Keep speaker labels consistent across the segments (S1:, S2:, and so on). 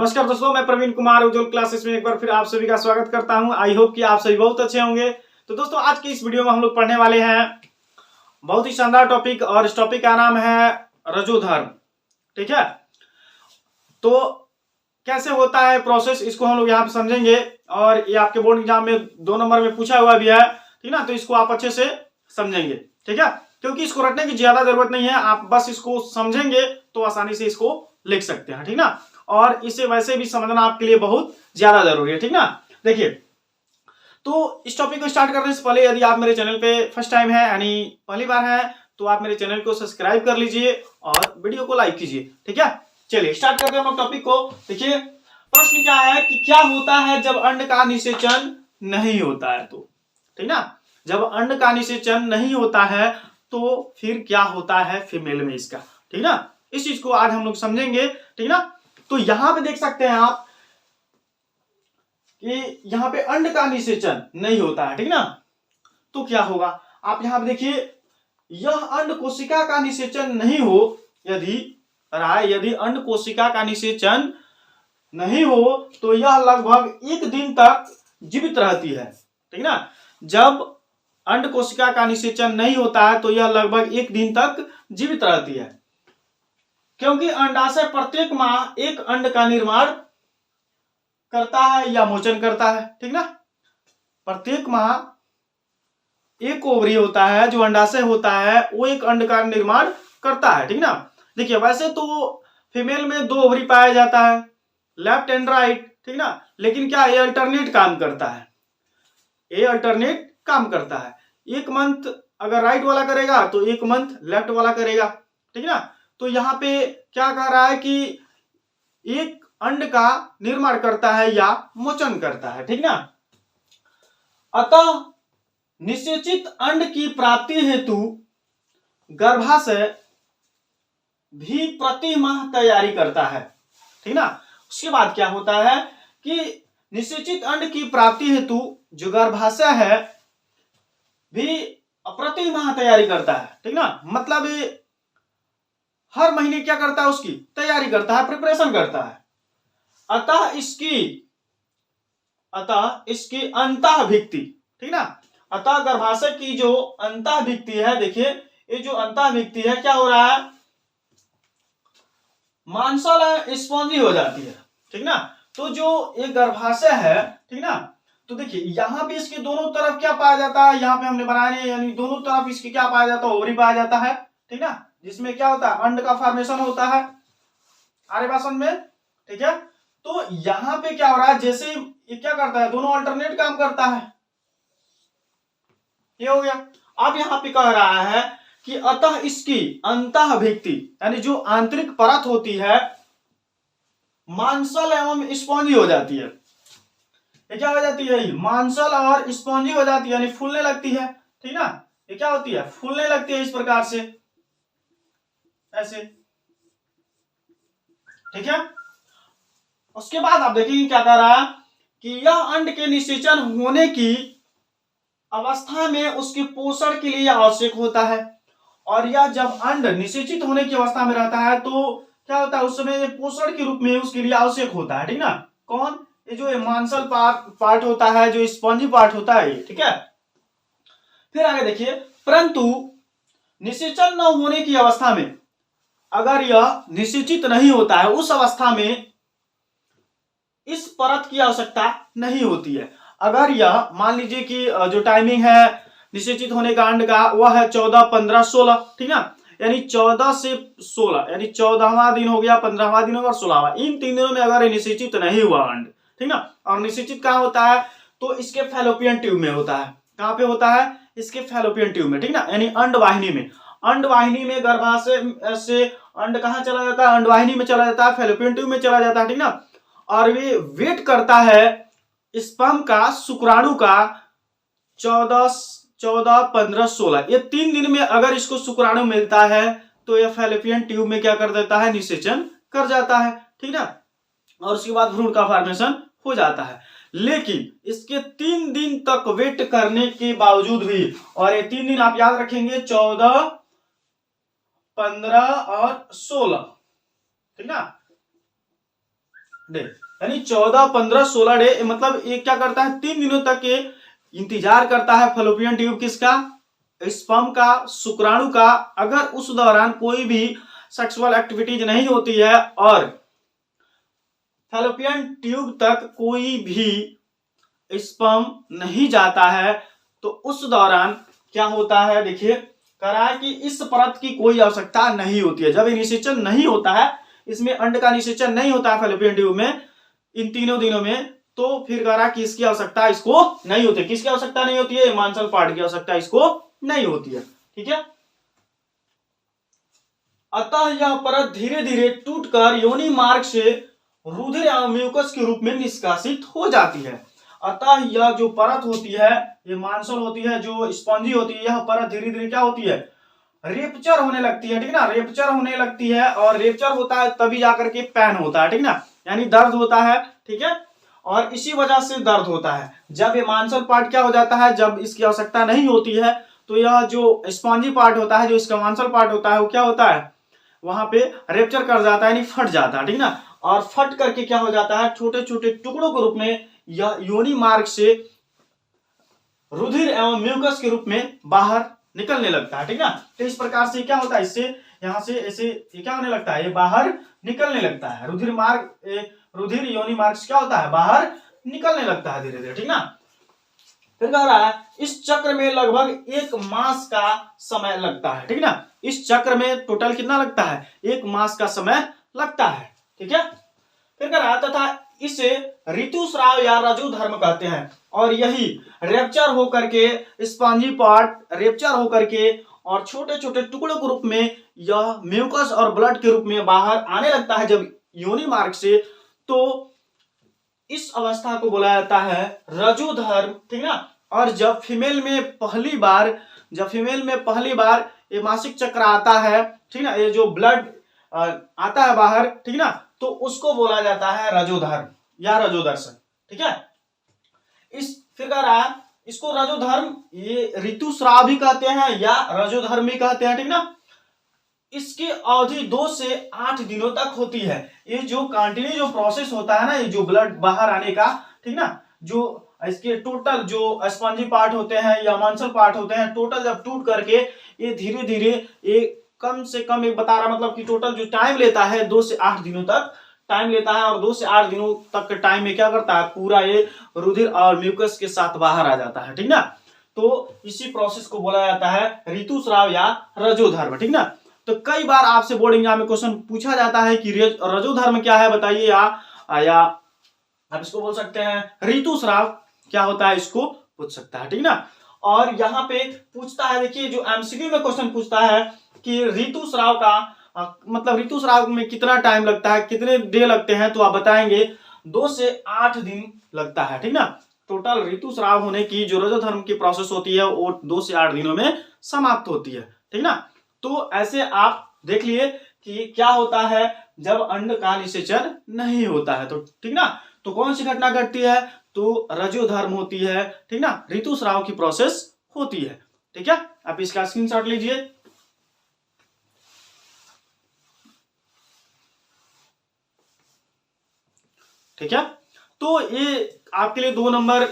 S1: नमस्कार दोस्तों, मैं प्रवीण कुमार उज्ज्वल क्लासेस में एक बार फिर आप सभी का स्वागत करता हूं। आई होप कि आप सभी बहुत अच्छे होंगे। तो दोस्तों, आज की इस वीडियो में हम लोग पढ़ने वाले हैं बहुत ही शानदार टॉपिक, और इस टॉपिक का नाम है रजोधर्म। ठीक है, तो कैसे होता है प्रोसेस, इसको हम लोग यहाँ पे समझेंगे। और ये आपके बोर्ड एग्जाम में 2 नंबर में पूछा हुआ भी है, ठीक ना। तो इसको आप अच्छे से समझेंगे, ठीक है, क्योंकि इसको रटने की ज्यादा जरूरत नहीं है। आप बस इसको समझेंगे तो आसानी से इसको लिख सकते हैं, ठीक ना। और इसे वैसे भी समझना आपके लिए बहुत ज्यादा जरूरी है, ठीक ना। देखिए, तो इस टॉपिक को स्टार्ट करने से पहले यदि आप मेरे चैनल पे फर्स्ट टाइम है, यानी पहली बार है, तो आप मेरे चैनल को सब्सक्राइब कर लीजिए और वीडियो को लाइक कीजिए, ठीक है। चलिए स्टार्ट करते हैं हम टॉपिक को। देखिए, प्रश्न क्या है कि क्या होता है जब अंड का निषेचन नहीं होता है, तो ठीक ना। जब अंड का निषेचन नहीं होता है तो फिर क्या होता है फीमेल में इसका, ठीक ना। इस चीज को आज हम लोग समझेंगे, ठीक ना। तो यहां पे देख सकते हैं आप कि यहां पे अंड का निषेचन नहीं होता है, ठीक ना। तो क्या होगा, आप यहां पे देखिए, यह अंड कोशिका का निषेचन नहीं हो, यदि अंड कोशिका का निषेचन नहीं हो तो यह लगभग 1 दिन तक जीवित रहती है, ठीक ना। जब अंड कोशिका का निषेचन नहीं होता है तो यह लगभग 1 दिन तक जीवित रहती है, क्योंकि अंडाशय प्रत्येक माह एक अंड का निर्माण करता है या मोचन करता है, ठीक ना। प्रत्येक माह एक ओवरी होता है, जो अंडाशय होता है वो एक अंड का निर्माण करता है, ठीक ना। देखिए, वैसे तो फीमेल में 2 ओवरी पाया जाता है, लेफ्ट एंड राइट, ठीक ना। लेकिन क्या ये अल्टरनेट काम करता है, ये अल्टरनेट काम करता है। 1 मंथ अगर राइट वाला करेगा तो 1 मंथ लेफ्ट वाला करेगा, ठीक ना। तो यहाँ पे क्या कह रहा है कि एक अंड का निर्माण करता है या मोचन करता है, ठीक ना। अतः निषेचित अंड की प्राप्ति हेतु गर्भाशय भी प्रति माह तैयारी करता है, ठीक ना। उसके बाद क्या होता है कि निषेचित अंड की प्राप्ति हेतु जो गर्भाशय है भी प्रति माह तैयारी करता है, ठीक ना। मतलब हर महीने क्या करता है, उसकी तैयारी करता है, प्रिपरेशन करता है। अतः इसकी अंतःभिक्ति, ठीक ना। अतः गर्भाशय की जो अंतःभिक्ति है, देखिए ये जो अंतःभिक्ति है क्या हो रहा है, मांसल स्पॉन्जी हो जाती है, ठीक ना। तो जो एक गर्भाशय है, ठीक ना, तो देखिए यहां पे इसके दोनों तरफ क्या पाया जाता है, यहाँ पे हमने बनाया है, यानी दोनों तरफ इसके क्या पाया जाता है, ओवरी पाया जाता है, ठीक ना। जिसमें क्या होता है, अंड का फॉर्मेशन होता है आर्यवासन में, ठीक है। तो यहां पे क्या हो रहा है, जैसे ये क्या करता है, दोनों अल्टरनेट काम करता है, ये हो गया। अब यहां पे कह रहा है कि अतः इसकी अंतःभिक्ति, यानी जो आंतरिक परत होती है, मांसल एवं स्पॉन्जी हो जाती है। ये क्या हो जाती है, मांसल और स्पॉन्जी हो जाती है, यानी फूलने लगती है, ठीक ना। ये क्या होती है, फूलने लगती है इस प्रकार से, ऐसे, ठीक है। उसके बाद आप देखिए क्या कह रहा है कि यह अंड के निषेचन होने की अवस्था में उसके पोषण के लिए आवश्यक होता है। और यह जब अंड निषेचित होने की अवस्था में रहता है तो क्या होता है, उस समय पोषण के रूप में उसके लिए आवश्यक होता है, ठीक ना। कौन, ये जो मांसल पार्ट होता है, जो स्पॉन्जी पार्ट होता है, ठीक है। फिर आगे देखिए, परंतु निषेचन न होने की अवस्था में, अगर यह निषेचित नहीं होता है, उस अवस्था में इस परत की आवश्यकता नहीं होती है। अगर यह मान लीजिए कि जो टाइमिंग है निषेचित होने का अंड का, वह है 14, 15, 16, ठीक ना। यानी 14 से 16, यानी 14वां दिन हो गया, 15वां दिन होगा और 16वां, इन 3 दिनों में अगर निषेचित नहीं हुआ अंड, ठीक ना। और निषेचित कहां होता है, तो इसके फैलोपियन ट्यूब में होता है। कहां पे होता है, इसके फैलोपियन ट्यूब में, ठीक ना, यानी अंडवाहिनी में। अंडवाहिनी में गर्भाशय से अंड कहां चला जाता है, अंडवाहिनी में चला जाता है, फैलोपियन ट्यूब में चला जाता है, ठीक ना। और वे वेट करता है स्पर्म का, शुक्राणु का 14, 15, 16, ये 3 दिन में अगर इसको शुक्राणु मिलता है तो यह फैलोपियन ट्यूब में क्या कर देता है, निषेचन कर जाता है, ठीक ना। और उसके बाद भ्रूण का फॉर्मेशन हो जाता है। लेकिन इसके 3 दिन तक वेट करने के बावजूद भी, और ये 3 दिन आप याद रखेंगे, 14, 15 और 16, ठीक ना। डे, यानी 14, 15, 16 डे, मतलब ये क्या करता है, 3 दिनों तक ये इंतजार करता है फैलोपियन ट्यूब किसका, स्पर्म का, शुक्राणु का। अगर उस दौरान कोई भी सेक्सुअल एक्टिविटीज नहीं होती है और फैलोपियन ट्यूब तक कोई भी स्पर्म नहीं जाता है, तो उस दौरान क्या होता है, देखिए कह रहा है कि इस परत की कोई आवश्यकता नहीं होती है। जब निषेचन नहीं होता है, इसमें अंड का निषेचन नहीं होता है फैलोपियन ट्यूब में इन 3 दिनों में, तो फिर कह रहा कि इसकी आवश्यकता इसको नहीं होती। किसकी आवश्यकता नहीं होती है, मांसल पार्ट की आवश्यकता इसको नहीं होती है। ठीक है, अतः यह परत धीरे धीरे टूटकर योनि मार्ग से रुधिर एवं म्यूकस के रूप में निष्कासित हो जाती है। अतः यह जो परत होती है, ये मांसल होती है, जो स्पॉन्जी होती है, यह परत धीरे धीरे क्या होती है, रेप्चर होने लगती है। ठीक ना, रेप्चर होने लगती है, और रेप्चर होता है तभी जाकर के पैन होता है। ठीक ना, यानी दर्द होता है। ठीक है, और इसी वजह से दर्द होता है। जब ये मांसल पार्ट क्या हो जाता है, जब इसकी आवश्यकता नहीं होती है, तो यह जो स्पॉन्जी पार्ट होता है, जो इसका मांसल पार्ट होता है, वो क्या होता है, वहां पे रेप्चर कर जाता है, यानी फट जाता है। ठीक ना, और फट करके क्या हो जाता है, छोटे छोटे टुकड़ों के रूप में यह योनि मार्ग से रुधिर एवं म्यूकस के रूप में बाहर निकलने लगता है। ठीक ना, तो इस प्रकार से क्या होता है, इससे यहां से ऐसे ये क्या होने लगता है, ये बाहर निकलने लगता है। रुधिर मार्ग, रुधिर योनि मार्ग से क्या होता है, बाहर निकलने लगता है धीरे धीरे। ठीक ना, फिर कह रहा है इस चक्र में लगभग 1 मास का समय लगता है। ठीक ना, इस चक्र में टोटल कितना लगता है, 1 मास का समय लगता है। ठीक है, फिर कह रहा है तथा इसे ऋतुस्राव या रजोधर्म कहते हैं, और यही रेप्चर होकर के स्पॉन्जी पार्ट रेप्चर होकर के और छोटे छोटे टुकड़ों के रूप में यह म्यूकस और ब्लड के रूप में बाहर आने लगता है जब योनि मार्ग से, तो इस अवस्था को बोला जाता है रजोधर्म। ठीक ना, और जब फीमेल में पहली बार ये मासिक चक्र आता है, ठीक ना, ये जो ब्लड आता है बाहर, ठीक ना, तो उसको बोला जाता है रजोधर्म या रजोदर्शन। ठीक है, इस फिर कह रहा है इसको रजोधर्म, ये ऋतुस्राव भी कहते हैं या रजोधर्म भी कहते हैं। ठीक ना, इसकी अवधि 2 से 8 दिनों तक होती है। ये जो कंटिन्यू जो प्रोसेस होता है ना, ये जो ब्लड बाहर आने का, ठीक ना, जो इसके टोटल जो स्पॉन्जी पार्ट होते हैं या मांसल पार्ट होते हैं, टोटल जब टूट करके ये धीरे धीरे ये कम से कम, एक बता रहा मतलब कि टोटल जो टाइम लेता है 2 से 8 दिनों तक टाइम लेता है, और 2 से 8 दिनों तक के टाइम में क्या करता है, पूरा ये रुधिर और म्यूकस के साथ बाहर आ जाता है। ठीक ना, तो इसी प्रोसेस को बोला जाता है ऋतुस्राव या रजोधर्म। ठीक ना, तो कई बार आपसे बोर्ड एग्जाम में क्वेश्चन पूछा जाता है कि रजोधर्म क्या है बताइए, या आप इसको बोल सकते हैं ऋतुस्राव क्या होता है, इसको पूछ सकता है। ठीक ना, और यहाँ पे पूछता है, देखिए जो एमसीक्यू में क्वेश्चन पूछता है कि ऋतुस्राव का मतलब ऋतुस्राव में कितना टाइम लगता है, कितने डे लगते हैं, तो आप बताएंगे 2 से 8 दिन लगता है। ठीक ना, टोटल ऋतुस्राव होने की जो रजोधर्म की प्रोसेस होती है वो 2 से 8 दिनों में समाप्त होती है। ठीक ना, तो ऐसे आप देख लिए कि क्या होता है जब अंड का निषेचन नहीं होता है, तो ठीक ना, तो कौन सी घटना घटती है, तो रजोधर्म होती है। ठीक ना, ऋतुस्राव की प्रोसेस होती है। ठीक है, आप इसका स्क्रीनशॉट लीजिए। ठीक है, तो ये आपके लिए 2 नंबर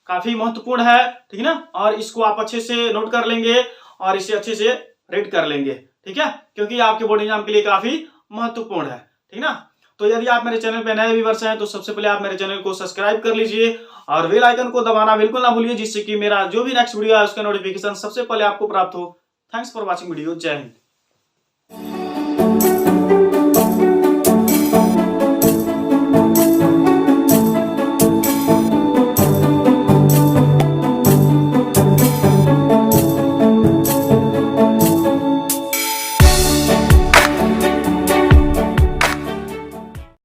S1: काफी महत्वपूर्ण है। ठीक है ना, और इसको आप अच्छे से नोट कर लेंगे और इसे अच्छे से रीड कर लेंगे। ठीक है, क्योंकि आपके बोर्ड एग्जाम के लिए काफी महत्वपूर्ण है। ठीक ना, तो यदि आप मेरे चैनल पे नए व्यूअर्स हैं तो सबसे पहले आप मेरे चैनल को सब्सक्राइब कर लीजिए और बेल आइकन को दबाना बिल्कुल ना भूलिए, जिससे कि मेरा जो भी नेक्स्ट वीडियो है उसका नोटिफिकेशन सबसे पहले आपको प्राप्त हो। Thanks for watching video. जय हिंद।